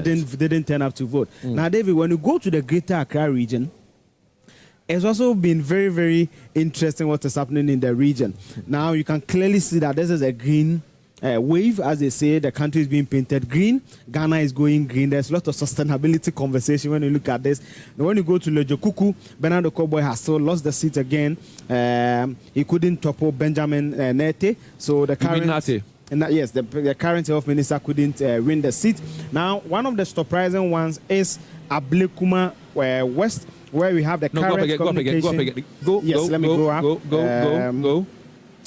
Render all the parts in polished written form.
didn't turn up to vote. Now, David, when you go to the Greater Accra region, it's also been very, very interesting what is happening in the region. Now, you can clearly see that this is a green wave, as they say. The country is being painted green. Ghana is going green. There's a lot of sustainability conversation when you look at this. Now, when you go to Lejokuku, Bernard Okoboy has still lost the seat again. He couldn't topple Benjamin Nete. So the current... Yes, the current health minister couldn't win the seat. Now, one of the surprising ones is Ablekuma West, where we have the current communication. Go, yes, let me go up. Go.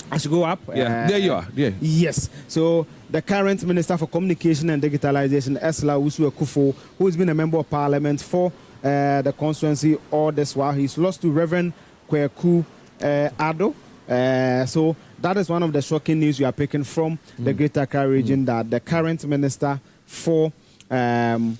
I should go up. Yeah, there you are. Yeah. Yes. So the current Minister for Communication and Digitalization, Esla Usu-Ekufo, who has been a member of Parliament for the constituency all this while, he's lost to Reverend Kweku Ado. So that is one of the shocking news we are picking from the Greater Accra region, that the current Minister for Communication,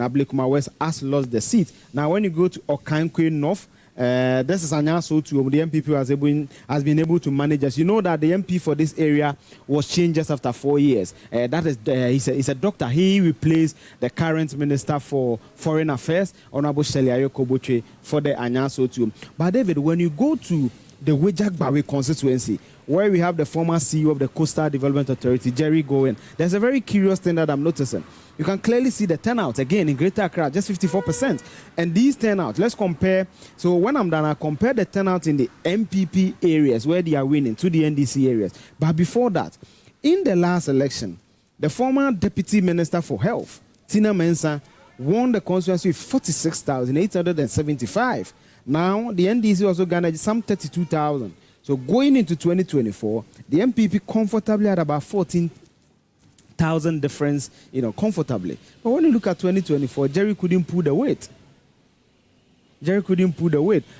Ablekuma West, has lost the seat. Now, when you go to Okankwe North, this is Anyaso to the MPP has been able to manage us. You know that the MP for this area was changed just after 4 years. That is, he's a doctor. He replaced the current Minister for Foreign Affairs, Honorable Shelley Ayokoboche, for the Anyaso to. But David, when you go to the Weija-Gbawe constituency, where we have the former CEO of the Coastal Development Authority, Jerry Gowen, there's a very curious thing that I'm noticing. You can clearly see the turnout again in Greater Accra, just 54%. And these turnouts, let's compare. So when I'm done, I compare the turnout in the MPP areas where they are winning to the NDC areas. But before that, in the last election, the former Deputy Minister for Health, Tina Mensah, won the constituency with 46,875. Now, the NDC also garnered some 32,000. So going into 2024, the MPP comfortably had about 14,000 difference, comfortably. But when you look at 2024, Jerry couldn't pull the weight.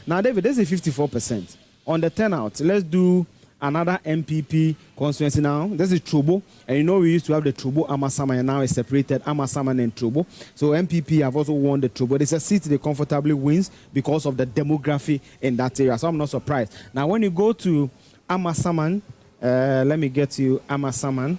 Now, David, this is 54%. On the turnout, let's do another MPP constituency now. This is Trobo. And we used to have the Trobo Amasaman, and now it's separated Amasaman and Trobo. So MPP have also won the Trobo. It's a seat they comfortably wins because of the demography in that area. So I'm not surprised. Now, when you go to Amasaman, let me get you Amasaman.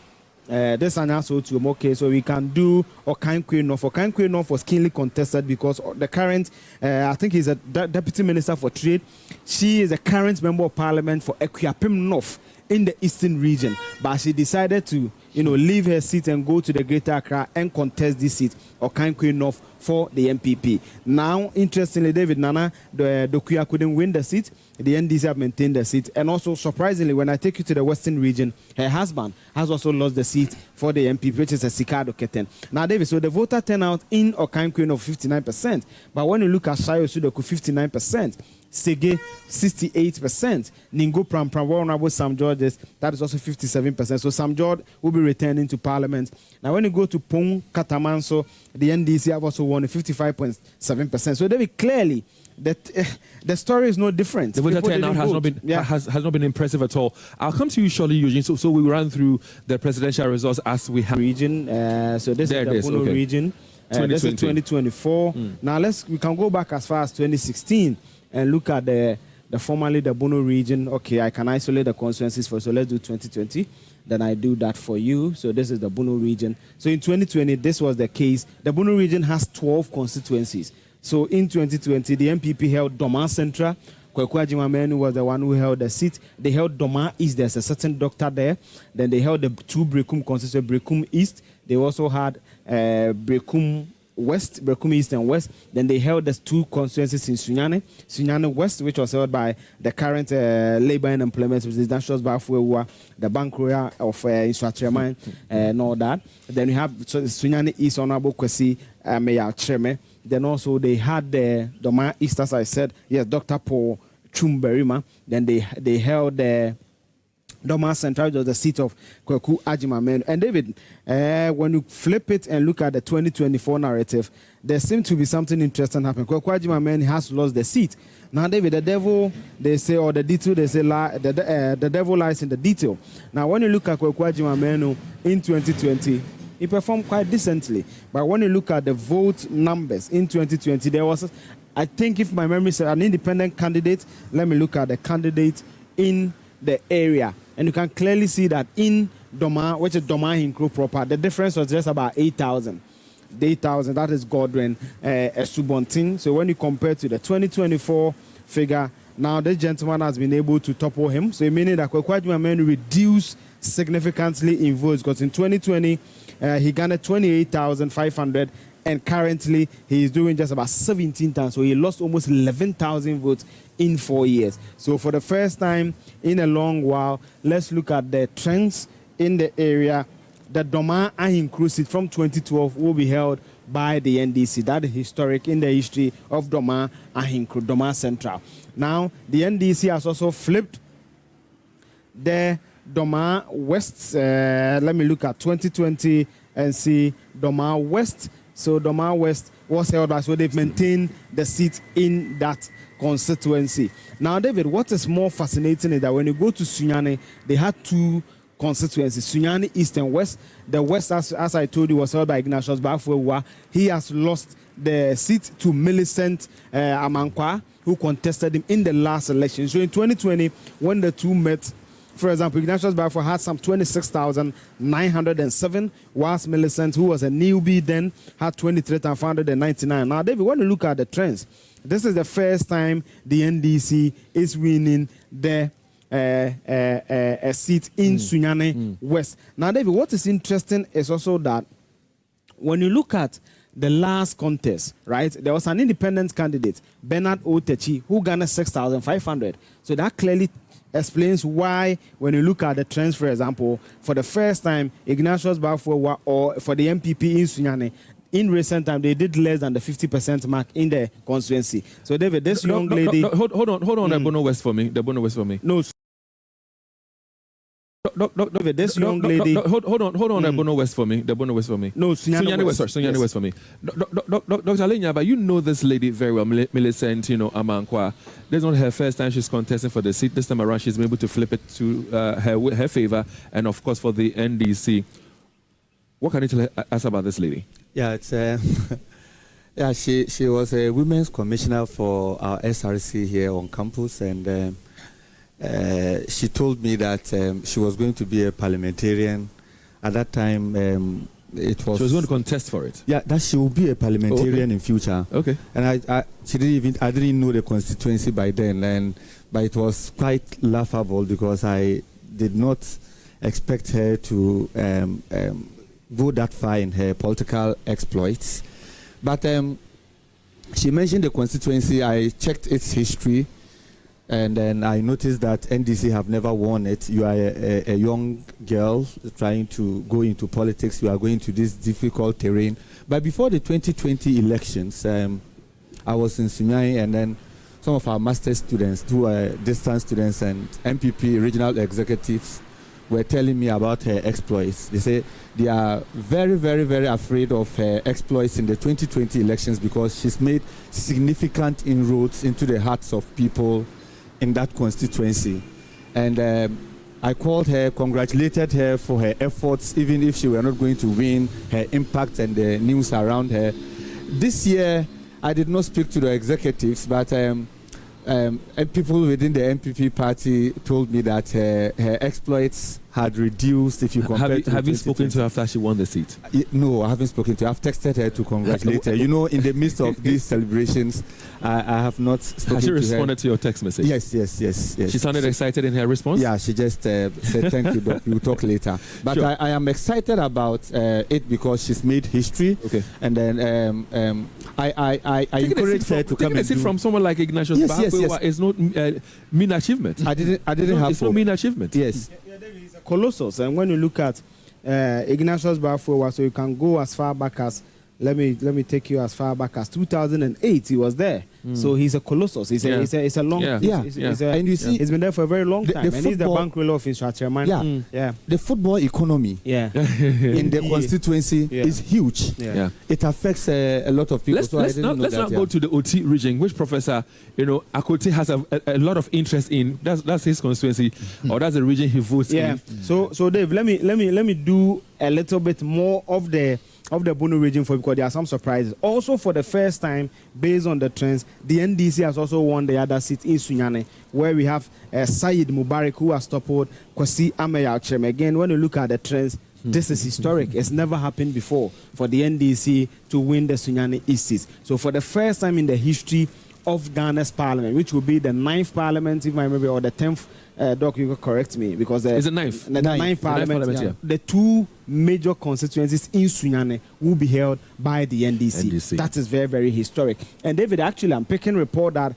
This is also to okay, so we can do Okankwe North. Okankwe North was keenly contested because the current, I think he's a deputy minister for trade. She is a current member of parliament for Akuapem North in the eastern region, but she decided to, leave her seat and go to the Greater Accra and contest this seat, Okankwe North, for the MPP. Now, interestingly, David Nana, the Dokuya couldn't win the seat. The NDC have maintained the seat. And also, surprisingly, when I take you to the western region, her husband has also lost the seat for the MPP, which is a Sikado Keten. Now, David, so the voter turnout in Okankwe North, 59%. But when you look at Shayo Sudoku, 59%. Sege, 68%. Ningo Prampram, Honorable Sam Georges, that is also 57%. So Sam George will be returning to Parliament. Now, when you go to Pong Katamanso, the NDC have also won 55.7%. So very clearly, that the story is no different. The voter turnout has not been impressive at all. I'll come to you shortly, Eugene. So we ran through the presidential results as we have. Region. So this is the Bono region. This is 2024. Now we can go back as far as 2016. And look at the formerly the Bono region. Okay, I can isolate the constituencies first. So let's do 2020. Then I do that for you. So this is the Bono region. So in 2020, this was the case. The Bono region has 12 constituencies. So in 2020, the MPP held Dormaa Central. Kweku Agyeman was the one who held the seat. They held Dormaa East. There's a certain doctor there. Then they held the two Brekum constituencies, Brekum East. They also had Brekum West, Brekum East and West. Then they held the two constituencies in Sunyani West, which was held by the current Labour and Employment Residential Bafuewa, the Bank Royal of Nsuatrema and all that. Then we have Sunyani East, Honorable Kwesi Mayor Cheme. Then also they had the Dormaa East, as I said, yes, Dr. Paul Chumberima. Then they held the Dormaa Central, which was the seat of Kweku Agyeman. And David, when you flip it and look at the 2024 narrative, there seems to be something interesting happening. Kweku Agyeman has lost the seat. Now, David, the devil, they say, or the detail, they say, the devil lies in the detail. Now, when you look at Kweku Agyeman in 2020, he performed quite decently. But when you look at the vote numbers in 2020, there was, I think, if my memory says, an independent candidate. Let me look at the candidate in the area. And you can clearly see that in Dormaa, which is Dormaa Hinkro proper, the difference was just about 8,000. 8,000, that is Godwin Subontin. So when you compare to the 2024 figure, now this gentleman has been able to topple him. So meaning that Kwaku Agyemang reduced significantly in votes, because in 2020 he garnered 28,500, and currently he is doing just about 17,000. So he lost almost 11,000 votes in 4 years. So for the first time in a long while, let's look at the trends in the area. The Dormaa Ahinkro seat from 2012 will be held by the NDC. That is historic in the history of Dormaa Ahinkro, Dormaa Central. Now, the NDC has also flipped the Dormaa West. Let me look at 2020 and see Dormaa West. So Dormaa West was held by, so they've maintained the seat in that constituency. Now, David, what is more fascinating is that when you go to Sunyani, they had two constituencies, Sunyani East and West. The West, as I told you, was held by Ignatius Bafuewa. He has lost the seat to Millicent Amankwa, who contested him in the last election. So in 2020, when the two met, for example, Ignatius Bafuewa had some 26,907, whilst Millicent, who was a newbie then, had 23,599. Now, David, when you look at the trends, this is the first time the NDC is winning the a seat in Sunyani West. Now, David, what is interesting is also that when you look at the last contest, right, there was an independent candidate, Bernard Otechi, who garnered 6,500. So that clearly explains why, when you look at the trends, for example, for the first time, Ignatius Bafuewa, or for the MPP in Sunyani, in recent time, they did less than the 50% mark in the constituency. So, David, this young lady... Hold on, the Bono West for me. The Bono West for me. No, David, this young lady... Hold on, the Bono West for me. The Bono West for me. No, Sunyani West. Sorry, Sunyani West for me. Dr. Alenya, but you know this lady very well, Millicent, Amankwa. This is not her first time she's contesting for the seat. This time around, she's been able to flip it to her favor, and of course for the NDC. What can you tell us about this lady? Yeah, it's yeah. She was a women's commissioner for our SRC here on campus, and she told me that she was going to be a parliamentarian. At that time, it was. She was going to contest for it. Yeah, that she will be a parliamentarian in future. Okay. And I didn't know the constituency by then, but it was quite laughable because I did not expect her to go that far in her political exploits. But she mentioned the constituency. I checked its history, and then I noticed that NDC have never won it. You are a young girl trying to go into politics. You are going to this difficult terrain. But before the 2020 elections, I was in Sunyani, and then some of our master's students, who are distance students and MPP regional executives, were telling me about her exploits. They say they are very, very, very afraid of her exploits in the 2020 elections because she's made significant inroads into the hearts of people in that constituency. And I called her, congratulated her for her efforts, even if she were not going to win, her impact and the news around her. This year, I did not speak to the executives, but people within the MPP party told me that her exploits had reduced if you compare to... Have you spoken to her after she won the seat? No, I haven't spoken to her. I've texted her to congratulate her. In the midst of these celebrations, I have not spoken to her. Has she responded to your text message? Yes. She sounded excited in her response? Yeah, she just said, thank you, Doc. We'll talk later. But sure. I am excited about it because she's made history. Okay. And then I encourage her to come and taking a seat from someone like Ignatius Bafuewa is not mean achievement. I didn't have it's not mean achievement. Yes. He's a colossus, and when you look at Ignatius Bafuewa, so you can go as far back as let me take you as far back as 2008. He was there, so he's a colossus. He's a long. And you see, he's been there for a very long time, and he's the bankroll of infrastructure man. The football economy. In the constituency is huge. It affects a lot of people. Let's not go to the OT region, which Professor Akote has a lot of interest in. That's his constituency, or that's the region he votes in. So Dave, let me do a little bit more of the of the Bono region because there are some surprises. Also, for the first time, based on the trends, the NDC has also won the other seat in Sunyani, where we have Said Mubarak, who has toppled Kwasi Ameyauchem. Again, when you look at the trends, this is historic. It's never happened before for the NDC to win the Sunyani East seat. So for the first time in the history of Ghana's parliament, which will be the 9th parliament, if I remember, or the 10th, Doc, you could correct me, because is it 9th? The 9th parliament, yeah. The 2 major constituencies in Sunyani will be held by the NDC. That is very, very historic. And David, actually, I'm picking a report that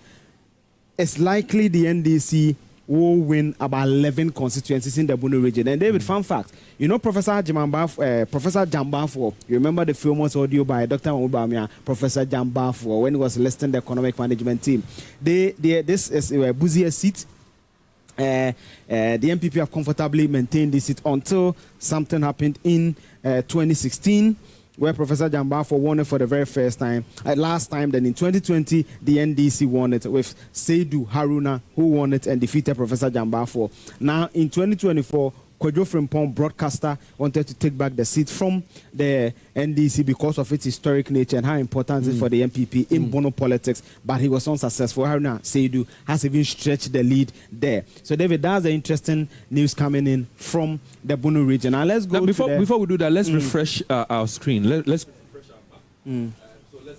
it's likely the NDC will win about 11 constituencies in the Bono region. And David, fun fact, you know Professor Jambafo, you remember the famous audio by Dr. Mahmoud Professor Jambafo, when he was listing the economic management team. This is a busier seat. The MPP have comfortably maintained this seat until something happened in 2016, where Professor Jambafo won it for the very first time. Last time, then in 2020, the NDC won it with Seydou Haruna, who won it and defeated Professor Jambafo. Now, in 2024, Kwadwo Frimpong, broadcaster, wanted to take back the seat from the NDC because of its historic nature and how important it is for the MPP in Bono politics, but he was unsuccessful. Haruna Seydou has even stretched the lead there. So, David, that's the interesting news coming in from the Bono region. Now, let's go before we do that, let's refresh our screen. Let's refresh our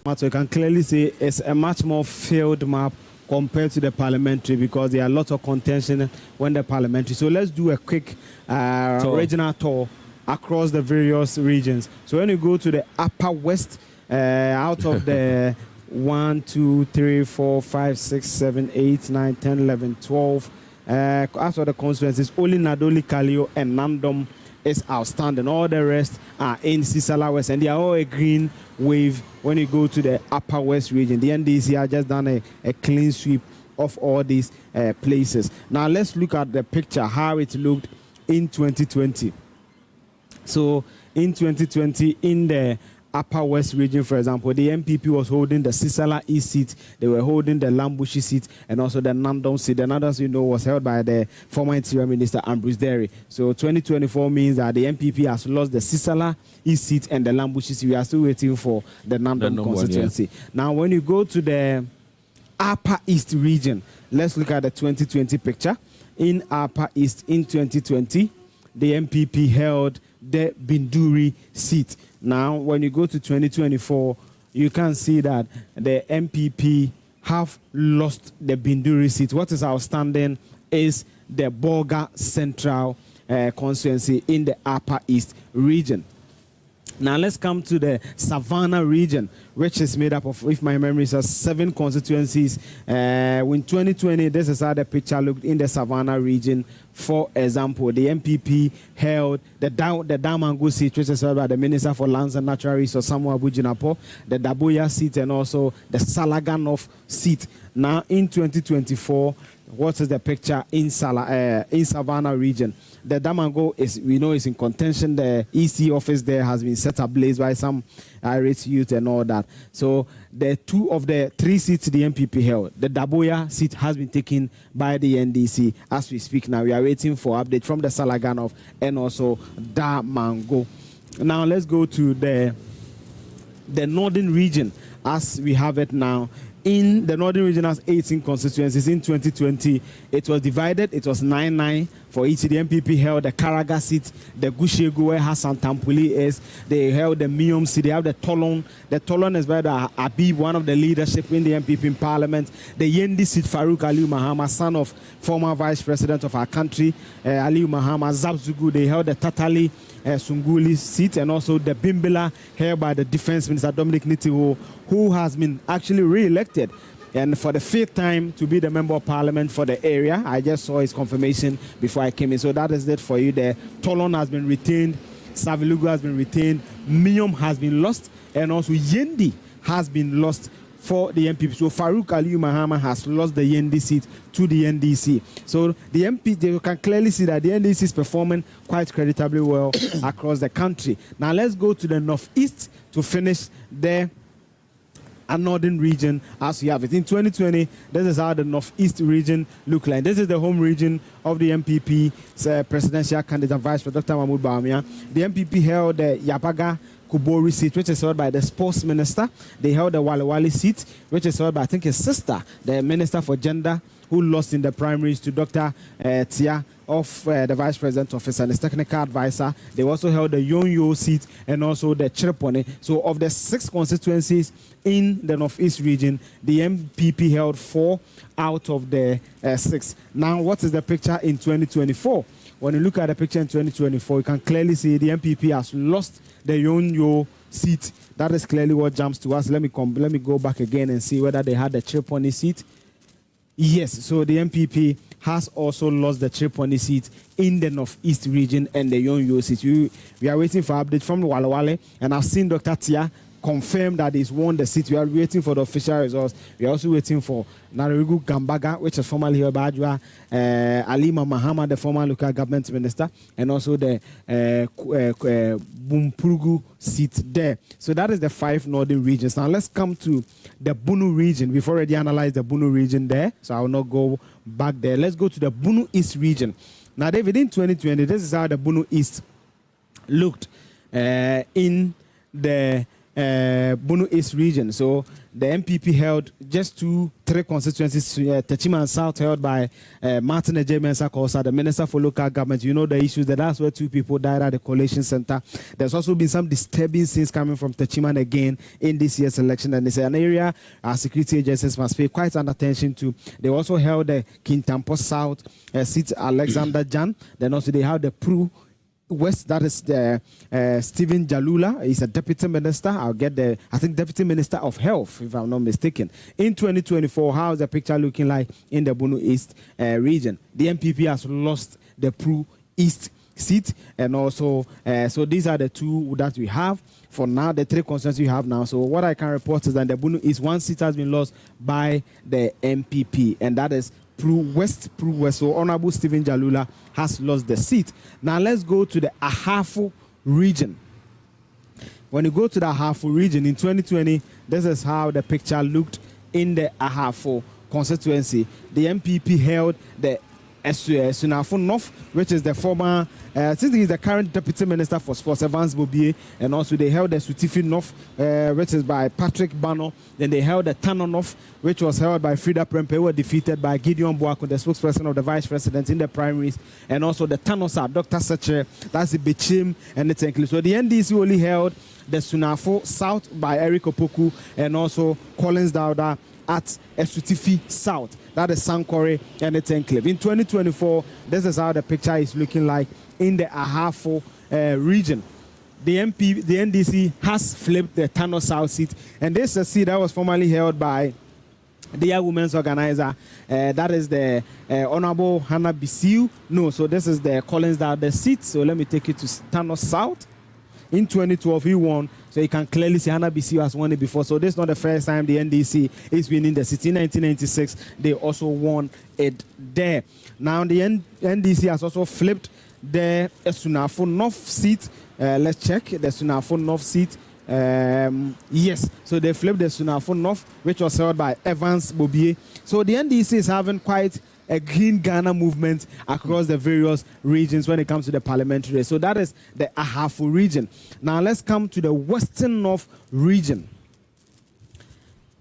map. So you can clearly see it's a much more filled map compared to the parliamentary, because there are lots of contention when the parliamentary. So let's do a quick regional tour across the various regions. So when you go to the Upper West, out of the 1, 2, 3, 4, 5, 6, 7, 8, 9, 10, 11, 12, after the constituencies, only Nadoli, Kalio, and Nandom is outstanding. All the rest are in Sisala West, and they are all a green wave when you go to the Upper West region. The NDC has just done a clean sweep of all these places. Now let's look at the picture, how it looked in 2020. So in 2020, in the Upper West region, for example, the MPP was holding the Sisala East seat, they were holding the Lambushi seat, and also the Nandom seat. The Nandom, you know, was held by the former Interior Minister Ambrose Derry. So 2024 means that the MPP has lost the Sisala East seat and the Lambushi seat. We are still waiting for the Nandom constituency. Yeah. Now, when you go to the Upper East region, let's look at the 2020 picture. In Upper East, in 2020, the MPP held the Binduri seat. Now, when you go to 2024, you can see that the MPP have lost the Binduri seat. What is outstanding is the Dormaa Central constituency in the Upper East region. Now, let's come to the Savannah region, which is made up of, if my memory serves, 7 constituencies. In 2020, this is how the picture looked in the Savannah region. For example, the MPP held the Damango seat, which is held by the Minister for Lands and Natural Resources, Samuel Bujinapo, the Daboya seat, and also the Salaga North seat. Now, in 2024, what is the picture in Savannah region? The Damango is, we know, is in contention. The EC office there has been set ablaze by some irate youth and all that. So the 2 of the 3 seats the MPP held, the Daboya seat has been taken by the NDC. As we speak now, we are waiting for update from the Salaganov and also Damango. Now let's go to the northern region as we have it now. In the northern region has 18 constituencies. In 2020, it was divided. It was 9-9 for each. The MPP held the Karaga seat, the Gushegu, where Hassan Tampuli is. They held the Miom seat. They have the Tolon. The Tolon is by the Abib, one of the leadership in the MPP in Parliament. The Yendi seat, Farouk Aliu Mahama, son of former Vice President of our country, Aliu Mahama. Zabzugu, they held the Tatali Sunguli seat, and also the Bimbila held by the Defense Minister Dominic Nitiwo, who has been actually re-elected and for the 5th time to be the Member of Parliament for the area. I just saw his confirmation before I came in. So that is it for you there. Tolon has been retained, Savilugu has been retained, Miom has been lost, and also Yendi has been lost for the MPP. So Farouk Aliu Mahama has lost the Yendi seat to the NDC. So the MP, you can clearly see that the NDC is performing quite creditably well across the country. Now let's go to the Northeast to finish there. A northern region as we have it. In 2020, this is how the Northeast region look like. This is the home region of the MPP presidential candidate and Vice President Dr. Mahmoud Bawumia. The MPP held the Yabaga Kubori seat, which is held by the sports minister. They held the Wale seat, which is held by, I think, his sister, the minister for gender, who lost in the primaries to Dr. Tia of the Vice President Office and his technical advisor. They also held the Yonyo seat and also the Chirpone. So of the 6 constituencies in the Northeast region, the MPP held 4 out of the 6. Now, what is the picture in 2024? When you look at the picture in 2024, you can clearly see the MPP has lost the Yonyo seat. That is clearly what jumps to us. Let me go back again and see whether they had the Chirpone seat. Yes, so the MPP has also lost the Chirpone seat in the Northeast region and the Yonyo seat. We are waiting for update from Wale, and I've seen Dr. Tia confirm that he's won the seat. We are waiting for the official results. We are also waiting for Naregu Gambaga, which is formerly held by Alima Mahama, the former local government minister, and also the Bumpurugu seat there. So that is the 5 northern regions. Now let's come to the Bono region. We've already analyzed the Bono region there, so I will not go back there. Let's go to the Bono East region. Now, David, in 2020, this is how the Bono East looked in the Bono East region. So the MPP held just 3 constituencies. Techima and South held by Martin Ejie-Mensah, the Minister for Local Government. You know the issues that's where 2 people died at the collation center. There's also been some disturbing scenes coming from Techima again in this year's election, and it's an area our security agencies must pay quite an attention to. They also held the Kintampo South seat, Alexander Jan. Then also they held the Pru West, that is the Stephen Jalula. He's a deputy minister. I think deputy minister of health, if I'm not mistaken. In 2024, how is the picture looking like in the Bono East region? The MPP has lost the Pru East seat, and also, so these are the 2 that we have for now, the 3 constituencies we have now. So what I can report is that the Bono East, 1 seat has been lost by the MPP, and that is Pru West. So Honorable Stephen Jalula has lost the seat. Now let's go to the Ahafo region. When you go to the Ahafo region in 2020, this is how the picture looked in the Ahafo constituency. The MPP held the Sunafo North, which is the former, since he's the current deputy minister for sports, Evans Bobie, and also they held the Sutifi North, which is by Patrick Bano. Then they held the Tano North, which was held by Frida Prempe, who were defeated by Gideon Boako, the spokesperson of the vice president in the primaries, and also the Tano South, Dr. Seche, that's the Bechim, and the Tenkli. So the NDC only held the Sunafo South by Eric Opoku, and also Collins Dauda at Esutifi South. That is Sankore and its enclave. In 2024, this is how the picture is looking like in the Ahafo region. The NDC has flipped the Tano South seat, and this is a seat that was formerly held by the Young Women's Organizer. That is the Honorable Hannah Bisiu. No, so this is the Collins Dauda seat. So let me take you to Tano South. In 2012, he won, so you can clearly see Hannah BC has won it before. So this is not the first time the NDC is winning the city. In 1996, they also won it there. Now the NDC has also flipped the Sunafo North seat. Let's check the Sunafo North seat. Yes, so they flipped the Sunafo North, which was held by Evans Bobie. So the NDC is having quite a green Ghana movement across the various regions when it comes to the parliamentary race. So that is the Ahafo region. Now let's come to the Western North region.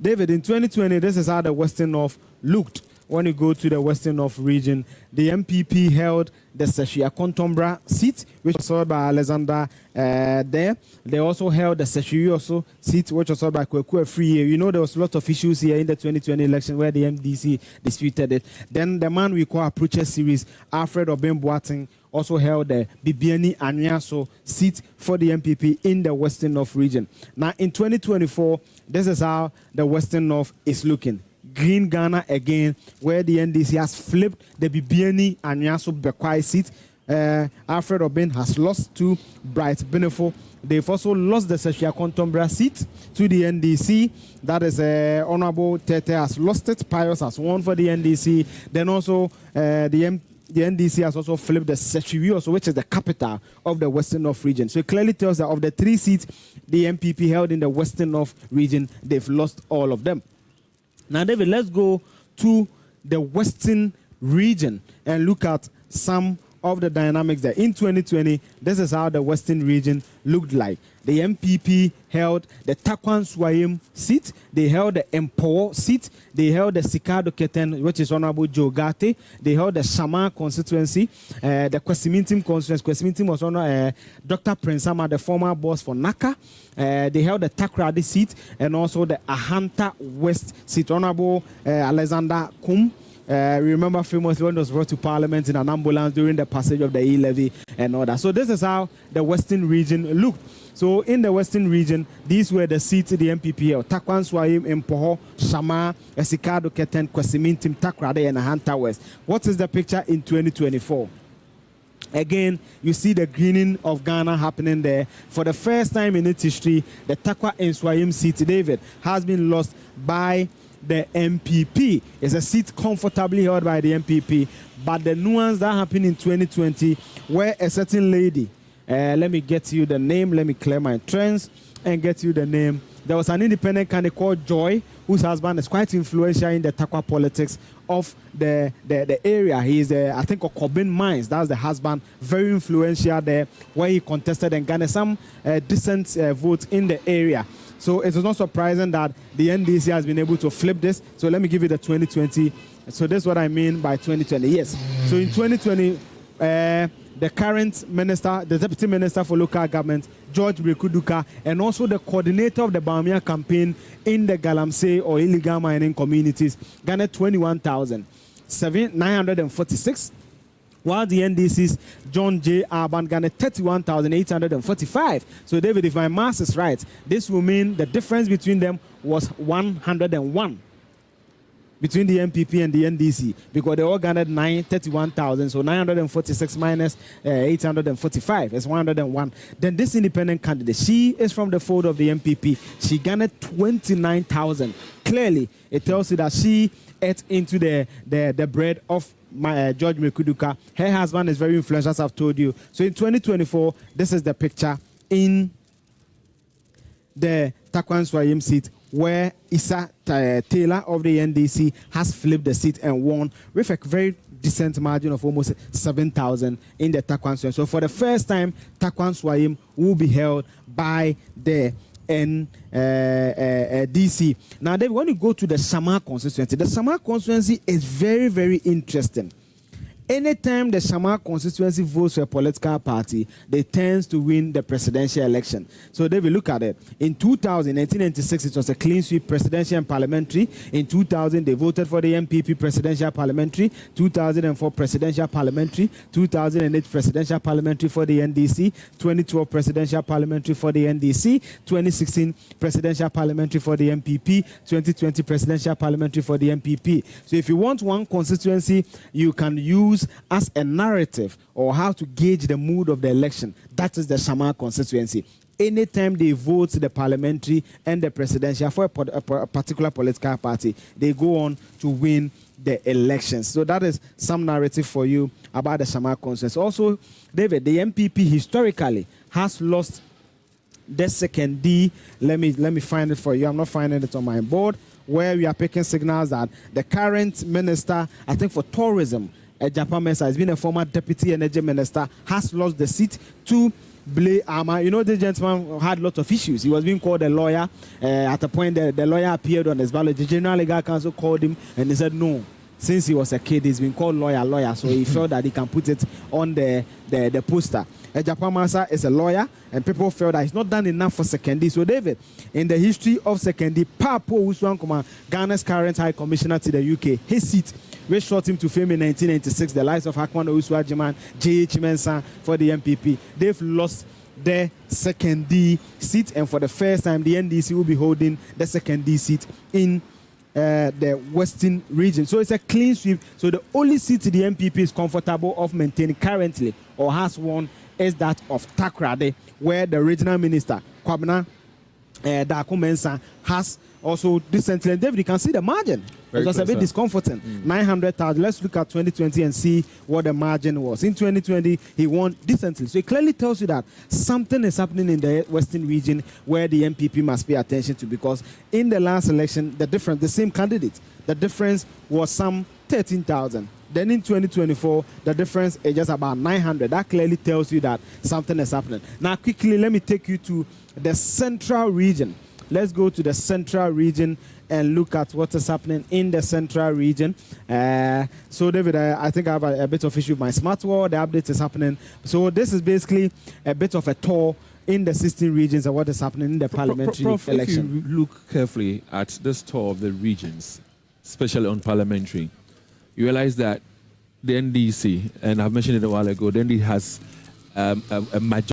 David, in 2020, this is how the Western North looked. When you go to the Western North region, the MPP held the Seshia Kontombra seat, which was held by Alexander there. They also held the Seshia seat, which was held by Kweku Free. You know, there was a lot of issues here in the 2020 election where the MDC disputed it. Then the man we call Approacher Series, Alfred Obeng-Boateng, also held the Bibiani Anyaso seat for the MPP in the Western North region. Now, in 2024, this is how the Western North is looking. Green Ghana again, where the NDC has flipped the Bibiani Anyaso Bekwai seat. Alfred Obeng has lost to Bright Benefo. They've also lost the Seshia Kontombra seat to the NDC. That is Honorable Tete has lost it. Pius has won for the NDC. Then also the NDC has also flipped the Sechiwi, which is the capital of the Western North region. So it clearly tells that of the 3 seats the MPP held in the Western North region, they've lost all of them. Now, David, let's go to the Western region and look at some of the dynamics there. In 2020, this is how the Western region looked like. The MPP held the Tarkwa-Nsuaem seat. They held the Empower seat. They held the Sikado Keten, which is Honorable Joe Gate. They held the Shama constituency, the Kwesimintim constituency. Kwesimintim was Dr. Prince Sama, the former boss for NACA. They held the Takoradi seat and also the Ahanta West seat. Honorable Alexander Kum. Remember famously when it was brought to Parliament in an ambulance during the passage of the E-levy and all that. So this is how the Western region looked. So in the Western region, these were the seats the MPP held. Tarkwa-Nsuaem, Empoho, Shama, Esikado Keten, Kwesimintim, Takoradi, and Ahanta West. What is the picture in 2024? Again, you see the greening of Ghana happening there. For the first time in its history, the Tarkwa-Nsuaem seat, David, has been lost by the MPP. It's a seat comfortably held by the MPP. But the nuance that happened in 2020, where a certain lady, let me get you the name, let me clear my trends and get you the name. There was an independent candidate called Joy, whose husband is quite influential in the Tarkwa politics of the area. He is, I think, of Corbin Mines. That's the husband, very influential there, where he contested and garnered some decent votes in the area. So it is not surprising that the NDC has been able to flip this. So let me give you the 2020. So this is what I mean by 2020. Yes. So in 2020, the current minister, the deputy minister for local government, George Brekuduka, and also the coordinator of the Bamia campaign in the Galamsey or illegal mining communities, garnered 21,946. While the NDC's John J. Arban garnered 31,845. So, David, if my math is right, this will mean the difference between them was 101 between the MPP and the NDC, because they all garnered 31,000. So 946 minus 845 is 101. Then this independent candidate, she is from the fold of the MPP. She garnered 29,000. Clearly, it tells you that she ate into the bread of George Mekuduka. Her husband is very influential, as I've told you. So in 2024, this is the picture in the Tarkwa-Nsuaem seat, where Issa Taylor of the NDC has flipped the seat and won with a very decent margin of almost 7,000 in the Tarkwa-Nsuaem. So for the first time, Tarkwa-Nsuaem will be held by the NDC. Now, then, when you go to the Shama constituency, the Shama constituency is very, very interesting. Anytime the Shama constituency votes for a political party, they tend to win the presidential election. So they will look at it. In 1996, it was a clean sweep presidential and parliamentary. In 2000, they voted for the MPP presidential parliamentary. 2004 presidential parliamentary. 2008 presidential parliamentary for the NDC. 2012 presidential parliamentary for the NDC. 2016 presidential parliamentary for the MPP. 2020 presidential parliamentary for the MPP. So if you want one constituency, you can use as a narrative or how to gauge the mood of the election. That is the Shama constituency. Anytime they vote the parliamentary and the presidential for a particular political party, they go on to win the elections. So that is some narrative for you about the Shama constituency. Also, David, the MPP historically has lost the Sekondi. Let me find it for you. I'm not finding it on my board, where we are picking signals that the current minister, I think for tourism, Japan Mesa has been a former deputy energy minister, has lost the seat to Blay Ama. You know, this gentleman had lots of issues. He was being called a lawyer. At a point, the lawyer appeared on his ballot. The General Legal Council called him and he said no. Since he was a kid, he's been called lawyer. So he felt that he can put it on the poster. Japan Mesa is a lawyer, and people felt that it's not done enough for Sekondi. So, David, in the history of Sekondi, Papo Uswankuma, Ghana's current High Commissioner to the UK, his seat, which brought him to fame in 1996, the likes of Hakman Uswajiman, J.H. Mensah for the MPP. They've lost their Sekondi seat, and for the first time, the NDC will be holding the Sekondi seat in the Western region. So it's a clean sweep. So the only seat the MPP is comfortable of maintaining currently or has won is that of Takoradi, where the regional minister, Kwabena Darko Mensah, has also decently. David, you can see the margin. It was a bit discomforting. 900,000. Let's look at 2020 and see what the margin was. In 2020, he won decently. So it clearly tells you that something is happening in the Western region where the MPP must pay attention to, because in the last election, the same candidate, the difference was some 13,000. Then in 2024, the difference is just about 900. That clearly tells you that something is happening. Now, quickly, let me take you to the central region. Let's go to the central region and look at what is happening in the central region. So, David, I think I have a bit of issue with my smartwatch. The update is happening. So, this is basically a bit of a tour in the 16 regions and what is happening in the parliamentary election. If you look carefully at this tour of the regions, especially on parliamentary, you realize that the NDC, and I've mentioned it a while ago, the NDC has a majority